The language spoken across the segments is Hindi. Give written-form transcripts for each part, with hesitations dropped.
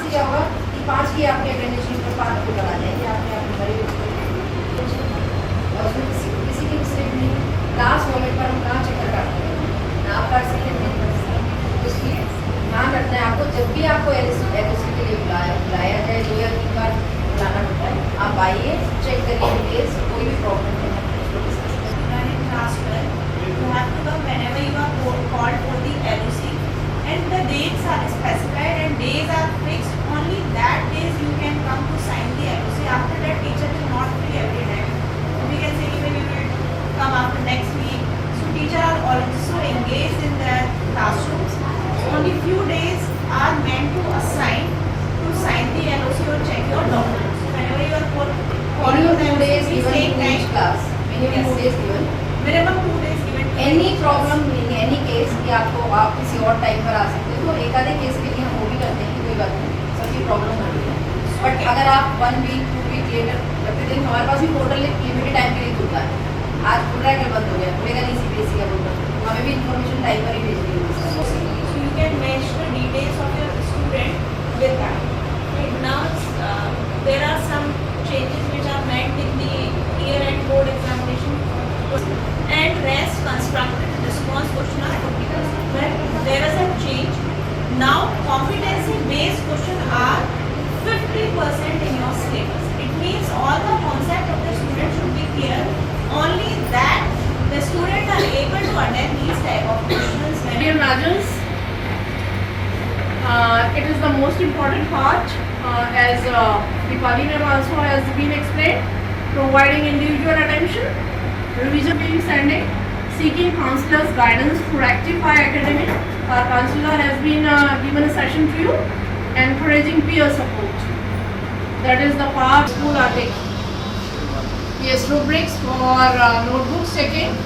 से क्या होगा कि 5 की आपके अटेंडेंस शीट पर 5 को लगा जाएंगे, आपने आपने भरे और उसमें किसी की मिस्टेक नहीं। लास्ट मोमेंट पर हम कहाँ चक्कर काटते हैं, ना आप काट सकते हैं, तो इसलिए ध्यान रखना है आपको। जब भी आपको एलओसी के लिए बुलाया जाए 2 या 3 बार बुलाना पड़ता है, आप आइए, चेक करिए डिटेल्स, कोई भी प्रॉब्लम है उसको डिस्कस करें। You have to come whenever you are called for the LOC, and the dates are specified and days are fixed. Only that days you can come to sign the LOC. After that, teacher will not free every time. So we can say maybe we will come after next week. So teacher are also engaged in their classrooms. Only few days are meant to assign to sign the LOC or check your documents. Whenever you are called for Minimum the 2 days LOC, given take to each time. class. Minimum 2 days given. Minimum 2 days given. Any problem in any case कि आपको आप किसी और टाइम पर आ सकते हो, तो एक आधे केस के लिए हम वो भी करते हैं कि कोई बात नहीं, सबकी प्रॉब्लम होती है। बट अगर आप 1 वीक 2 वीक लेटर करते दिन, हमारे पास भी पोर्टल लिमिटेड टाइम के लिए खुलता है। आज खुल रहा है, कल बंद हो गया, खुलेगा नहीं CBSE का पोर्टल, हमें भी इन्फॉर्मेशन टाइम पर ही भेजनी होगी। So you can match the details of your student with that. Right now, there are some changes which are made in the year-end board examination, and rest constructed response question are 50%. But there is a change. Now, competency-based question are 50% in your syllabus. It means all the concept of the student should be clear. Only that the student are able to attend these type of questions. Dear Rajans, it is the most important part, as Dipali ma'am also has been explained, providing individual attention, revision being sending, seeking counselor's guidance to rectify academic. Our counselor has been given a session to you, encouraging peer support. That is the part school are taking. Yes, rubrics for notebooks checking.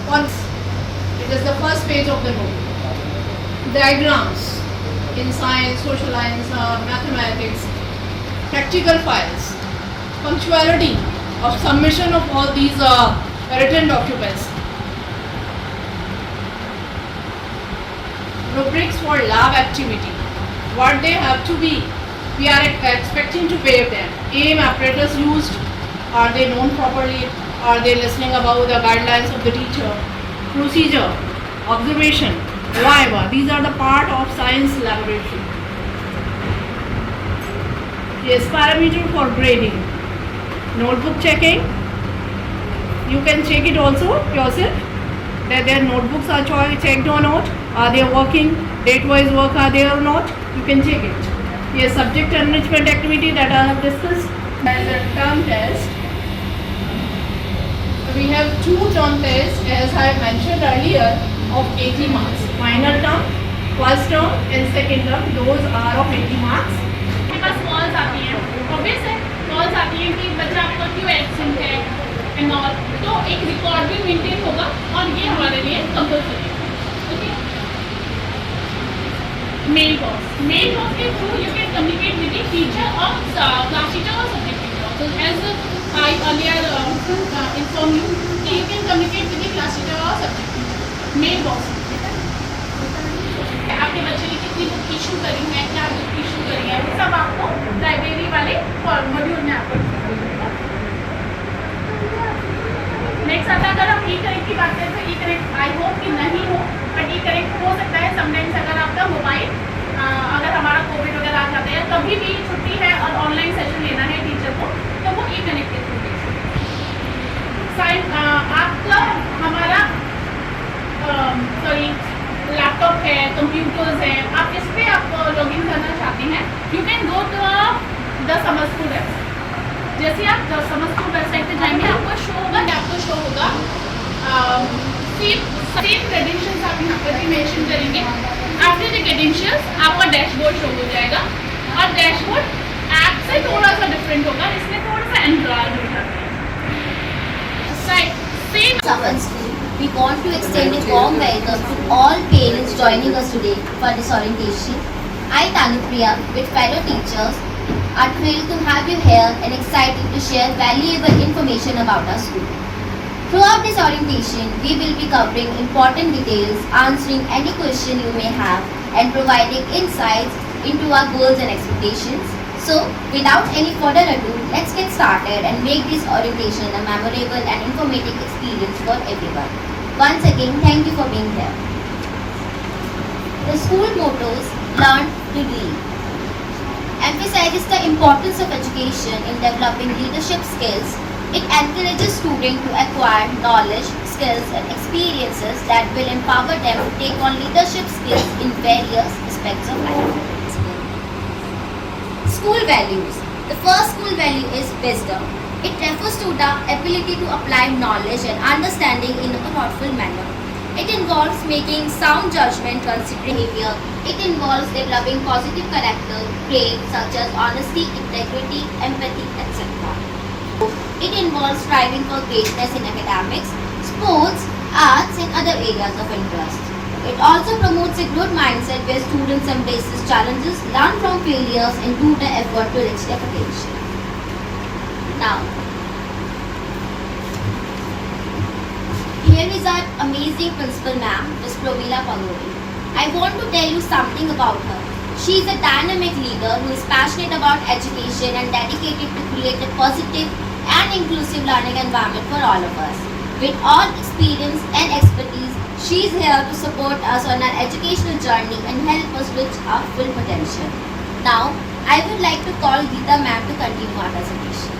Once it is the first page of the book. Diagrams in science, social science, mathematics, practical files, punctuality of submission of all these written documents. Rubrics for lab activity, what they have to be, we are expecting to pay them. Aim apparatus used, are they known properly, are they listening about the guidelines of the teacher, procedure, observation, viva, these are the part of science laboratory. Yes, parameter for grading, notebook checking, you can check it also yourself that their notebooks are checked or not, are they working, date wise work are there or not, you can check it. Yes, subject enrichment activity that I have discussed. As a term test, we have 2 term tests as I mentioned earlier of 80 marks. Final term, first term and second term, those are of 80 marks. मेरे पास कॉल्स आती हैं, ऑब्वियस है कॉल्स आती हैं कि बच्चा आपका क्यों एब्सेंट है एंड ऑल, तो एक रिकॉर्ड भी मेंटेन होगा और ये हमारे लिए कंपल्सरी है। ओके, मेल बॉक्स के through you can communicate with the teacher और क्लास टीचर और subject teacher. So as I earlier informed you कि you can communicate with the class teacher or subject teacher. Mail box आपके बच्चे ने कितनी बुक इशू करी है, क्या बुक इशू करी है, सब आपको लाइब्रेरी वाले मॉड्यूल में आपको नेक्स्ट आता है। अगर हम ई करेक्ट की बात करें तो ई करेक्ट आई होप कि नहीं हो, बट ई करेक्ट हो सकता है समटाइम्स अगर आपका मोबाइल अगर हमारा कोविड वगैरह आ जाता है, कभी भी छुट्टी है और ऑनलाइन सेशन लेना है टीचर को, तो वो ई कनेक्ट के थ्रू साइन आपका हमारा सॉरी लैपटॉप है, कंप्यूटर्स हैं, आप इस पर आप लॉगिन करना चाहते हैं, you can go to the summer school website. जैसे आप समर स्कूल वेबसाइट पे जाएंगे आपको शो होगा सेम क्रेडेंशियल्स आप यहाँ पर भी मेंशन करेंगे। आफ्टर द क्रेडेंशियल्स आपका डैशबोर्ड शो हो जाएगा और डैशबोर्ड ऐप से थोड़ा सा डिफरेंट होगा, इसमें थोड़ा सा एंड्रॉयड हो जाता है। Savan School, we want to extend a warm welcome to all parents joining us today for this orientation. I, Tanupriya, with fellow teachers, are thrilled to have you here and excited to share valuable information about our school. Throughout this orientation, we will be covering important details, answering any question you may have, and providing insights into our goals and expectations. So, without any further ado, let's get started and make this orientation a memorable and informative experience for everyone. Once again, thank you for being here. The school mottos Learn to Lead emphasizes the importance of education in developing leadership skills. It encourages students to acquire knowledge, skills and experiences that will empower them to take on leadership skills in various aspects of life. School values. The first school value is wisdom. It refers to the ability to apply knowledge and understanding in a thoughtful manner. It involves making sound judgment, considering behavior. It involves developing positive character traits such as honesty, integrity, empathy, etc. It involves striving for greatness in academics, sports, arts, and other areas of interest. It also promotes a growth mindset where students embrace challenges, learn from failures, and do the effort to reach their potential. Now, here is our amazing principal ma'am, Ms. Provila Pangodi. I want to tell you something about her. She is a dynamic leader who is passionate about education and dedicated to create a positive and inclusive learning environment for all of us. With all experience and expertise, she is here to support us on our educational journey and help us reach our full potential. Now, I would like to call Geeta ma'am to continue our presentation.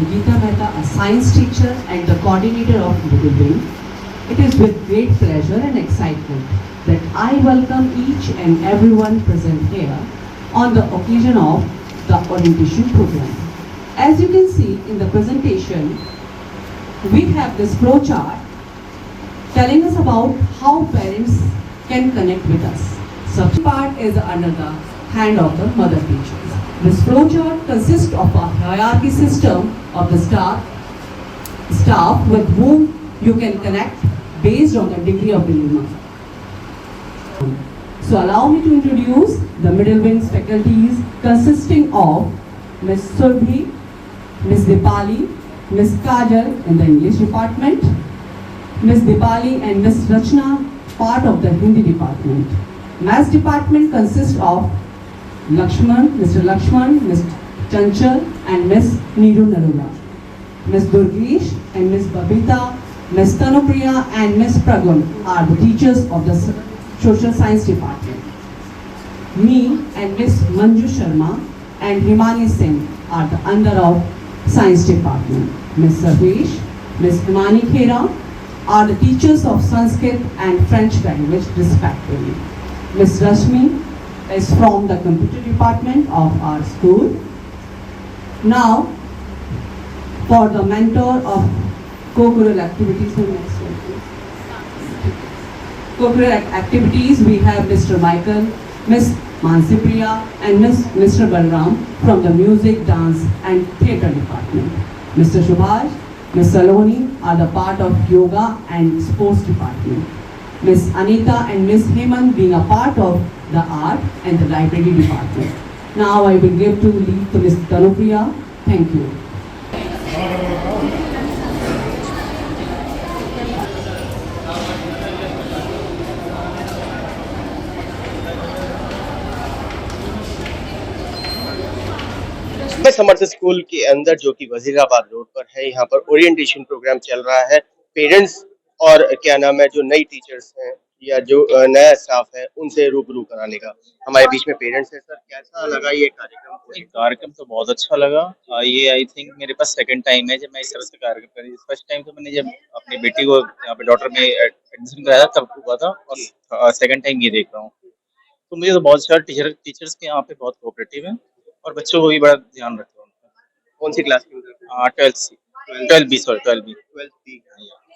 Geeta Mehta, a science teacher and the coordinator of Middle Wing. It is with great pleasure and excitement that I welcome each and everyone present here on the occasion of the orientation program. As you can see in the presentation, we have this flowchart telling us about how parents can connect with us. Such part is under the hand of the mother teachers. This flowchart consists of a hierarchy system of the staff with whom you can connect based on the degree of dilemma. So allow me to introduce the Middle Wing's faculties consisting of Ms. Surbhi, Ms. Dipali, Ms. Kajal in the English department, Ms. Dipali and Ms. Rachna part of the Hindi department. Maths department consists of Lakshman, Mr. Lakshman, Ms. Chanchal and Ms. Neeru Narula. Ms. Durgesh and Ms. Babita, Ms. Tanupriya and Ms. Pragun are the teachers of the Social Science department. Me and Ms. Manju Sharma and Himani Singh are the under of Science department. Ms. Sarvesh, Ms. Himani Khera are the teachers of Sanskrit and French language respectively. Ms. Rashmi is from the computer department of our school. Now, for the mentor of co-curricular activities, next one, please. Co-curricular activities, we have Mr. Michael, Ms. Mansi Priya and Mr. Balram from the music, dance and theatre department. Mr. Subhash, Ms. Saloni are the part of yoga and sports department. Ms. Anita and Ms. Hemant being a part of the art and the library department. Now I will give to lead to Ms. Tanupriya. Thank you. मैं समर्थ स्कूल के अंदर जो कि वजीराबाद रोड पर है, यहाँ पर ओरिएंटेशन प्रोग्राम चल रहा है। पेरेंट्स और क्या नाम है जो नई टीचर्स हैं या जो नया स्टाफ है उनसे रूबरू कराने का। हमारे बीच में पेरेंट्स हैं। सर, कैसा लगा ये कार्यक्रम? कार्यक्रम तो बहुत अच्छा लगा। ये आई थिंक मेरे पास सेकंड टाइम है जब मैं इस तरह से कार्यक्रम कर रही हूँ। फर्स्ट टाइम तो मैंने जब अपनी बेटी को यहाँ पे डॉटर में एडमिशन कराया तब हुआ था और सेकंड टाइम ये देख रहा हूँ। तो मुझे तो बहुत अच्छा टीचर्स के यहाँ पे बहुत कोऑपरेटिव है और बच्चों को भी बड़ा ध्यान रखते हैं। कौन सी क्लास की? 12th B.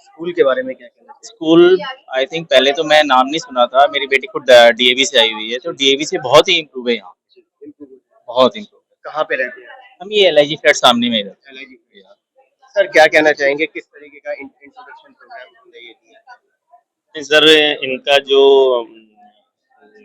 स्कूल के बारे में क्या कहना चाहिए? स्कूल आई थिंक पहले तो मैं नाम नहीं सुना था। मेरी बेटी खुद डीएवी से आई हुई है, तो डीएवी से बहुत ही इम्प्रूव है यहाँ, बहुत इम्प्रूव है। कहाँ पे रहते हैं? हम ये LIG फ्लैट सामने में रहते हैं। सर, क्या कहना चाहेंगे, किस तरीके का इंट्रोडक्शन प्रोग्राम हमने ये दिया? सर, इनका जो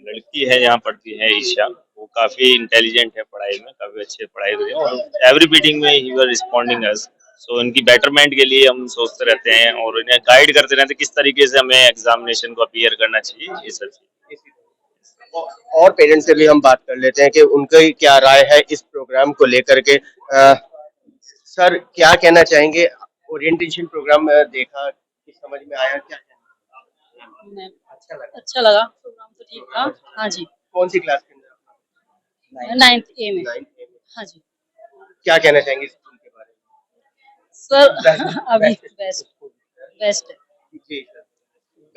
लड़की है यहाँ पढ़ती है ईशा, वो काफी इंटेलिजेंट है पढ़ाई में, काफी अच्छे पढ़ाई कर रही है और एवरी मीटिंग में ही वर रिस्पॉन्डिंग अस। सो इनकी बेटरमेंट के लिए हम सोचते रहते हैं और इन्हें गाइड करते रहते हैं किस तरीके से हमें एग्जामिनेशन को अपीयर करना चाहिए, ये सब चीज। और पेरेंट्स से भी हम बात कर लेते हैं कि उनकी क्या राय है इस प्रोग्राम को लेकर के। सर, क्या कहना चाहेंगे? ओरिएंटेशन प्रोग्राम देखा कि समझ में आया, क्या कहना? अच्छा लगा? अच्छा लगा, प्रोग्राम तो ठीक था। हाँ जी, कौन सी क्लास के अंदर? 9th A में। 9th में। हाँ जी क्या कहना चाहेंगे स्कूल के बारे सर, अभी बेस्ट बेस्ट है। में? जी सर,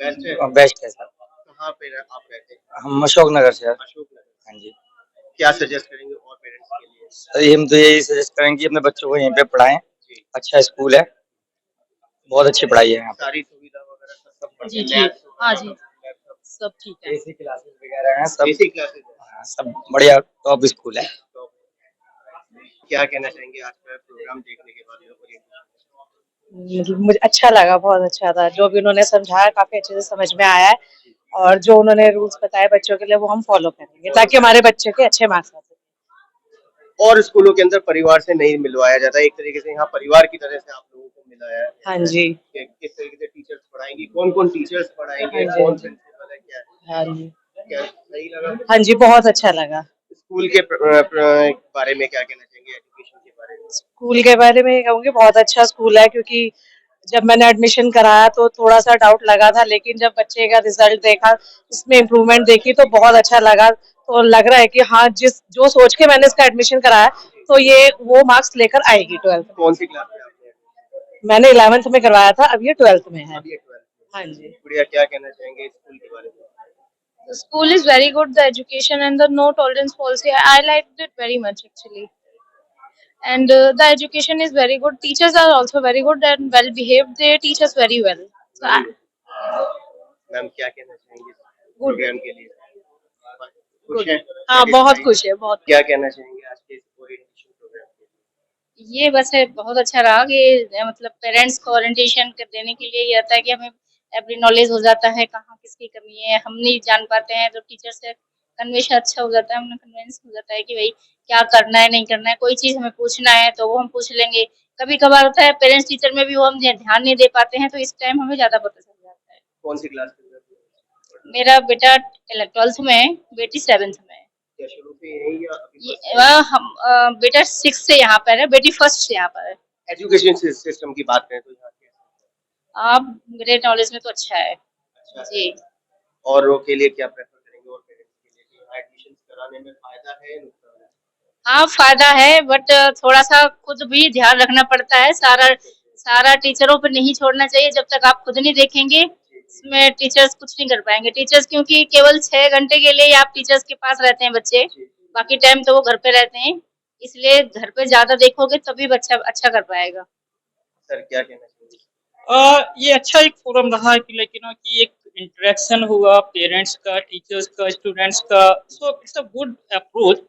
बेस्ट है। बेस्ट है सर। कहाँ पे आप रहते हैं? हम अशोक नगर से सर। अशोक नगर। हाँ जी क्या सजेस्ट करेंगे और पेरेंट्स के लिए? सर, हम तो यही सजेस्ट करेंगे कि अपने बच्चों को यहीं पे पढ़ाएं। अच्छा स्कूल है, बहुत अच्छी पढ़ाई है यहाँ पे। सारी सुविधा वगैरह सब बढ़िया? जी ठीक, हाँ जी सब ठीक है। एसी क्लासेस वगैरह हैं सब। AC classes? हाँ, सब बढ़िया टॉप स्कूल है। क्या कहना चाहेंगे आज का प्रोग्राम देखने के बाद? मुझे अच्छा लगा, बहुत अच्छा था। जो भी उन्होंने समझाया काफी अच्छे से समझ में आया है, और जो उन्होंने रूल्स बताए बच्चों के लिए वो हम फॉलो करेंगे ताकि हमारे बच्चे के अच्छे मार्क्स आ सके। और स्कूलों के अंदर परिवार से नहीं मिलवाया जाता, एक तरीके से यहाँ परिवार की तरह से आप लोगों को मिलाया है। हाँ जी, किस तरीके से टीचर्स पढ़ाएंगी, कौन कौन टीचर्स पढ़ाएंगे, हाँ जी, कौन प्रिंसिपल है, क्या है? हाँ जी, क्या सही लगा? हाँ जी, बहुत अच्छा लगा। स्कूल के बारे में क्या कहना चाहेंगे, एजुकेशन के बारे में? स्कूल के बारे में कहूँगी बहुत अच्छा स्कूल है, क्योंकि जब मैंने एडमिशन कराया तो थोड़ा सा डाउट लगा था, लेकिन जब बच्चे का रिजल्ट देखा, इसमें इम्प्रूवमेंट देखी तो बहुत अच्छा लगा। तो लग रहा है कि हाँ, जो सोच के मैंने इसका एडमिशन कराया तो ये वो मार्क्स लेकर आएगी 12th में। कौन सी क्लास में आपने? मैंने 11th में करवाया था, अब ये 12th में है। अभी ये 12th में। हाँ जी। गुड़िया, क्या कहना चाहेंगे स्कूल के बारे में? The school is very good. The education and the no tolerance policy, I liked it very much actually. And the education is very good. Teachers are also very good and well behaved. They teach us very well. So ma'am, क्या कहना चाहेंगे प्रोग्राम के लिए? खुश हैं? हाँ, बहुत खुश है, बहुत। क्या कहना चाहेंगे आज के ओरिएंटेशन प्रोग्राम के लिए? ये बस है, बहुत अच्छा रहा कि मतलब पेरेंट्स को ओरिएंटेशन देने के लिए ये आता है कि हमें एवरी नॉलेज हो जाता है, कहाँ किसकी कमी है, हम नहीं जान पाते हैं तो टीचर से कन्वेंस अच्छा हो जाता है, हमें कन्वेंस हो जाता है कि भाई क्या करना है नहीं करना है, कोई चीज़ हमें पूछना है तो वो हम पूछ लेंगे। कभी कभार होता है पेरेंट्स टीचर में भी वो हम ध्यान नहीं दे पाते हैं, तो इस टाइम हमें ज़्यादा पता चल जाता है। कौन सी क्लास के अंदर? मेरा बेटा 12th में है, बेटी 7th में है। क्या शुरू से यही या अभी बेटा 6 से यहाँ पर है, बेटी 1st से यहाँ पर है। एजुकेशन सिस्टम की बात करें तो यहाँ के? आप मेरे नॉलेज में तो अच्छा है। अच्छा है। जी। और के लिए क्या प्रेफर करेंगे, और पेरेंट्स के लिए कि यहाँ एडमिशन कराने में फायदा है, नुकसान है? हाँ, फायदा है, बट थोड़ा सा खुद भी ध्यान रखना पड़ता है। सारा टीचरों पर नहीं छोड़ना चाहिए। जब तक आप खुद नहीं देखेंगे, इसमें टीचर्स कुछ नहीं कर पाएंगे। टीचर्स क्योंकि केवल 6 घंटे के लिए आप टीचर्स के पास रहते हैं बच्चे, बाकी टाइम तो वो घर पे रहते हैं, इसलिए घर पे ज्यादा देखोगे तभी बच्चा अच्छा कर पाएगा। सर, क्या कहना चाहिए? ये अच्छा एक फोरम रहा कि लेकिन कि एक इंटरेक्शन हुआ पेरेंट्स का, टीचर्स का, स्टूडेंट्स का। So it's a good approach.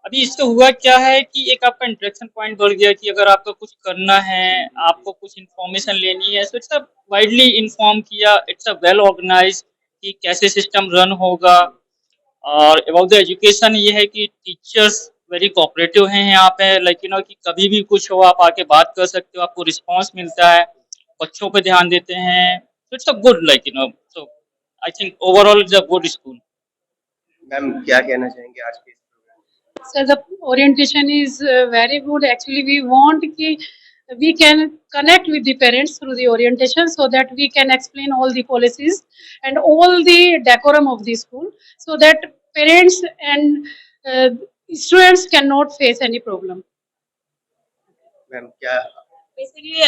अभी इससे हुआ क्या है कि एक आपका इंटरेक्शन पॉइंट बढ़ गया कि अगर आपको कुछ करना है, आपको कुछ इन्फॉर्मेशन लेनी है, so it's a widely inform किया, इट्स अ वेल ऑर्गेनाइज कि कैसे सिस्टम रन होगा। और अबाउट द एजुकेशन ये है कि टीचर्स वेरी कोऑपरेटिव हैं यहाँ पे, लेकिन कि कभी भी कुछ हो आप आके बात कर सकते हो, आपको रिस्पांस मिलता है, बच्चों पे ध्यान देते हैं। So it's a good so I think overall it's a good school. Ma'am, क्या कहना चाहेंगे आज के? So the orientation is very good. Actually, we want ki we can connect with the parents through the orientation, so that we can explain all the policies and all the decorum of the school, so that parents and students cannot face any problem. Ma'am, क्या? Basically,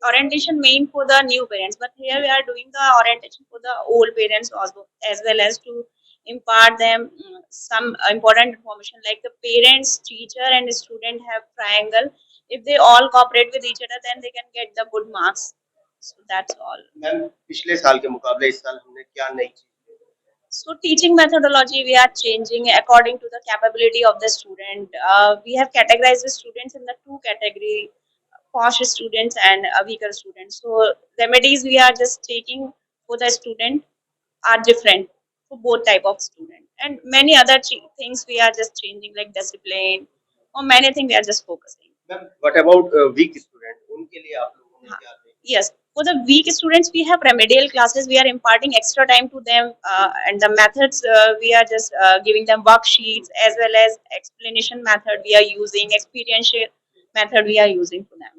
orientation main for the new parents, but here we are doing the orientation for the old parents also, as well as to impart them some important information, like the parents, teacher and student have triangle. If they all cooperate with each other, then they can get the good marks. So that's all. Ma'am, पिछले साल के मुकाबले इस साल हमने क्या नई चीज? So teaching methodology we are changing according to the capability of the student. We have categorized the students in the 2 category, posh students and weaker students. So remedies we are just taking for the student are different for both type of student, and many other things we are just changing, like discipline or many things we are just focusing. Ma'am, what about weak student, उनके लिए आप लोगों ने क्या? Yes, For the weak students, we have remedial classes. We are imparting extra time to them, and the methods we are just giving them worksheets as well as explanation method. We are using experiential method. We are using for them.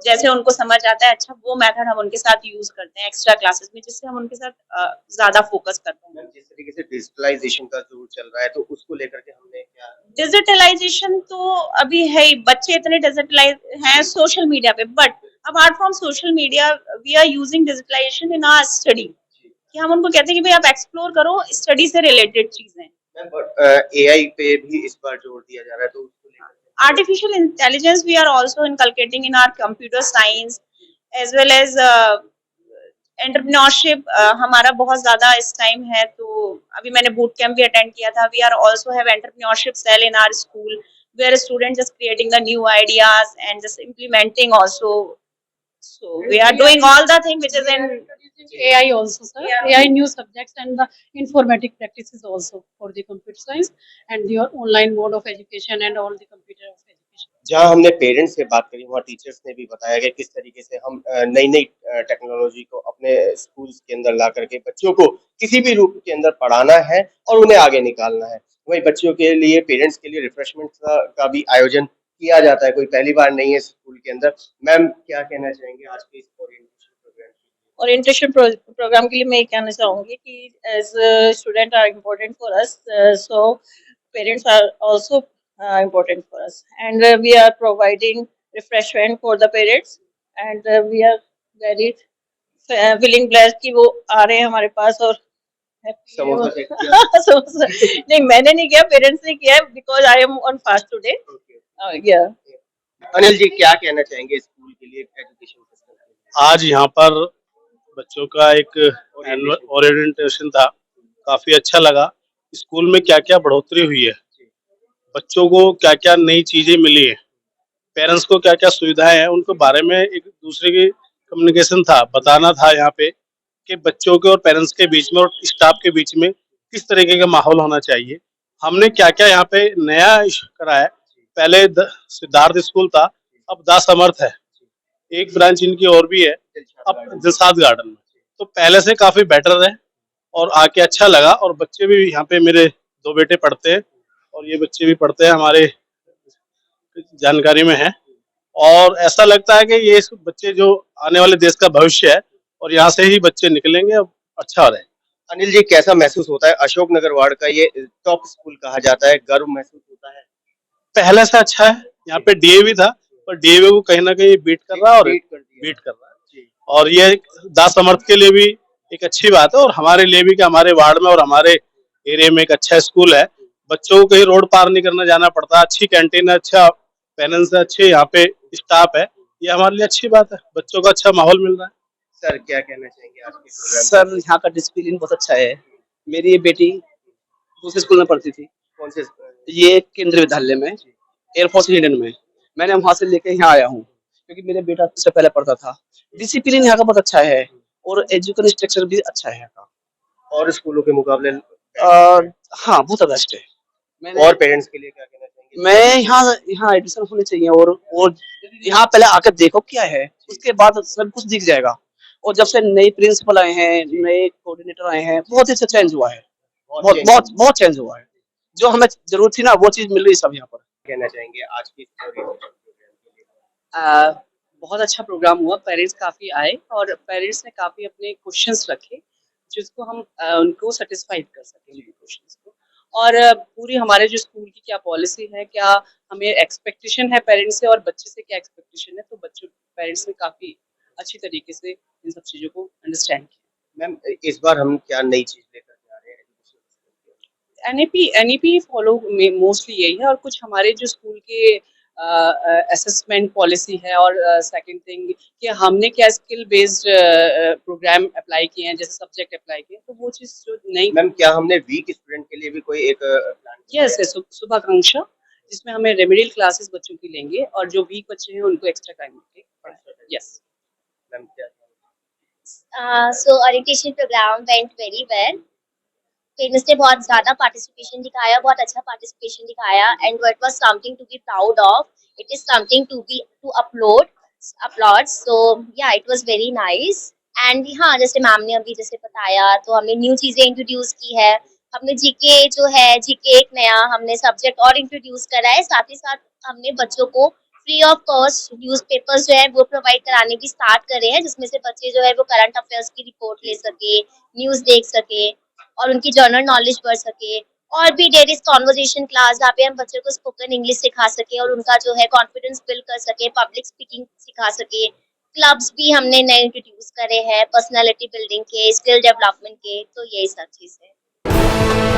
जैसे उनको समझ आता है अच्छा वो मेथड हम उनके साथ यूज करते हैं एक्स्ट्रा क्लासेस में जिससे हम उनके साथ ज्यादा फोकस करते हैं। मैम जिस तरीके से डिजिटलाइजेशन का दौर चल रहा है तो उसको लेकर के हमने क्या डिजिटलाइजेशन तो अभी है ही, बच्चे इतने डिजिटलाइज हैं सोशल मीडिया पे, but apart from social media we are using digitalisation in our study कि हम उनको कहते हैं कि भाई आप एक्सप्लोर करो स्टडी से रिलेटेड चीजें। एआई पे भी इस बार जोर दिया जा रहा है तो उसको लेकर Artificial intelligence we are also inculcating in our computer science as well as entrepreneurship हमारा बहुत ज्यादा इस टाइम है, तो अभी मैंने बूट कैंप भी अटेंड किया था। We are also have entrepreneurship cell in our school where students just creating the new ideas and just implementing also. So we are doing all the thing which is in AI also, sir. Yeah. AI new subjects and the informatic practices also for the computer science and your online mode of education and all the computer of education. जहाँ हमने पेरेंट्स से बात करी वहाँ टीचर्स ने भी बताया कि किस तरीके से हम नई नई टेक्नोलॉजी को अपने स्कूल्स के अंदर ला करके बच्चों को किसी भी रूप के अंदर पढ़ाना है और उन्हें आगे निकालना है। वही बच्चों के लिए पेरेंट्स के लिए रिफ्रेशमेंट का भी आयोजन किया जाता है, कोई पहली बार नहीं है स्कूल के अंदर। मैम क्या कहना चाहेंगे आज के इस ओरिएंटेशन प्रोग्राम के लिए मैं ये कहना चाहूँगी कि as student are important for us, so parents are also important for us and we are providing refreshment for the parents and we are very willing blessed कि वो आ रहे हैं हमारे पास और समोसा नहीं मैंने नहीं किया, पेरेंट्स ने किया because I am on fast today. Yeah. Anil ji क्या कहना चाहेंगे स्कूल के लिए एजुकेशन सिस्टम? आज यहाँ पर बच्चों का एक ओरिएंटेशन था, काफी अच्छा लगा। स्कूल में क्या क्या बढ़ोतरी हुई है, बच्चों को क्या क्या नई चीजें मिली है, पेरेंट्स को क्या क्या सुविधाएं हैं, उनके बारे में एक दूसरे की कम्युनिकेशन था, बताना था यहाँ पे कि बच्चों के और पेरेंट्स के बीच में और स्टाफ के बीच में किस तरीके का माहौल होना चाहिए। हमने क्या क्या यहाँ पे नया करा है, पहले सिद्धार्थ स्कूल था, अब दा समर्थ है, एक ब्रांच इनकी और भी है अब दिलशाद गार्डन में, तो पहले से काफी बेटर है और आके अच्छा लगा। और बच्चे भी यहाँ पे मेरे 2 बेटे पढ़ते हैं और ये बच्चे भी पढ़ते हैं, हमारे जानकारी में है और ऐसा लगता है कि ये बच्चे जो आने वाले देश का भविष्य है और यहाँ से ही बच्चे निकलेंगे, अब अच्छा हो रहा है। अनिल जी कैसा महसूस होता है, अशोकनगर वार्ड का ये टॉप स्कूल कहा जाता है, गर्व महसूस होता है? पहले से अच्छा है, यहाँ पे डीएवी था पर डीएवी को कहीं ना कहीं बीट कर रहा है और बीट कर रहा है और ये दा समर्थ के लिए भी एक अच्छी बात है और हमारे लिए भी कि हमारे वार्ड में और हमारे एरिया में एक अच्छा स्कूल है, बच्चों को कहीं रोड पार नहीं करना जाना पड़ता, अच्छी कैंटीन है, अच्छा पेरेंट्स है, अच्छे यहाँ पे स्टाफ है, ये हमारे लिए अच्छी बात है, बच्चों को अच्छा माहौल मिल रहा है। सर क्या कहना चाहेंगे आज के प्रोग्राम? सर यहाँ का डिसिप्लिन बहुत अच्छा है। मेरी ये बेटी दूसरे स्कूल में पढ़ती थी, कौन से? ये केंद्रीय विद्यालय में एयरफोर्स इंडियन में, मैंने वहाँ से लेके यहाँ आया हूँ क्योंकि मेरे बेटा उससे पहले पढ़ता था। डिसिप्लिन यहाँ का बहुत अच्छा है और एजुकेशन स्ट्रक्चर भी अच्छा है यहाँ का और स्कूलों के मुकाबले। हाँ बहुत बेस्ट है। और पेरेंट्स के लिए क्या कहना चाहेंगे? मैं यहाँ एडमिशन होनी चाहिए और यहाँ पहले आकर देखो क्या है, उसके बाद सब कुछ दिख जाएगा। और जब से नए प्रिंसिपल आए हैं, नए कोऑर्डिनेटर आए हैं, बहुत ही अच्छा चेंज हुआ है, बहुत चेंज हुआ है। जो हमें जरूरत थी ना वो चीज मिल रही है सब यहाँ पर। कहना चाहेंगे आज की बहुत अच्छा प्रोग्राम हुआ, पेरेंट्स काफी आए और पेरेंट्स ने काफी अपने क्वेश्चंस रखे जिसको हम उनको सेटिस्फाइड कर सकें उनके क्वेश्चंस को। और पूरी हमारे जो स्कूल की क्या पॉलिसी है, क्या हमें एक्सपेक्टेशन है पेरेंट्स से और बच्चे से क्या एक्सपेक्टेशन है, तो बच्चों पेरेंट्स ने काफी अच्छी तरीके से इन सब चीजों को अंडरस्टैंड किया। मैम इस बार हम क्या नई चीज लेकर आ रहे हैं? एनईपी फॉलो मोस्टली यही है और कुछ हमारे जो स्कूल के असेसमेंट पॉलिसी है और सेकंड थिंग कि हमने क्या स्किल बेस्ड प्रोग्राम अप्लाई किए हैं, जैसे सब्जेक्ट अप्लाई किए, तो वो चीज जो नई। मैम क्या हमने वीक स्टूडेंट के लिए भी कोई एक प्लान? यस शुभाकांक्षा, जिसमें हमें रेमेडियल क्लासेस बच्चों की लेंगे और जो वीक बच्चे हैं उनको एक्स्ट्रा टाइम देंगे। यस मैम क्या? So orientation program went very well. Parents ने बहुत ज़्यादा पार्टिसिपेशन दिखाया, बहुत अच्छा पार्टिसिपेशन दिखाया and it was something to be proud of, it is something to upload. applauds. So yeah, it was very nice. And हाँ, जैसे मैम ने अभी जैसे बताया, तो हमने न्यू चीजें इंट्रोड्यूस की है. हमने जीके जो है, जीके एक नया हमने सब्जेक्ट और इंट्रोड्यूस करा है. साथ ही साथ हमने बच्चों को फ्री ऑफ कॉस्ट न्यूज़पेपर्स जो है वो प्रोवाइड कराने की स्टार्ट करे हैं, जिसमें से बच्चे जो है वो करंट अफेयर्स की रिपोर्ट ले सके, न्यूज़ देख सके और उनकी जनरल नॉलेज बढ़ सके. और भी देयर इज कॉन्वर्जेशन क्लास, जहाँ पे हम बच्चों को स्पोकन इंग्लिश सिखा सके और उनका जो है कॉन्फिडेंस बिल्ड कर सके, पब्लिक स्पीकिंग सिखा सके. क्लब्स भी हमने नए इंट्रोड्यूस करे हैं, पर्सनालिटी बिल्डिंग के, स्किल डेवलपमेंट के, तो यही सब चीजें.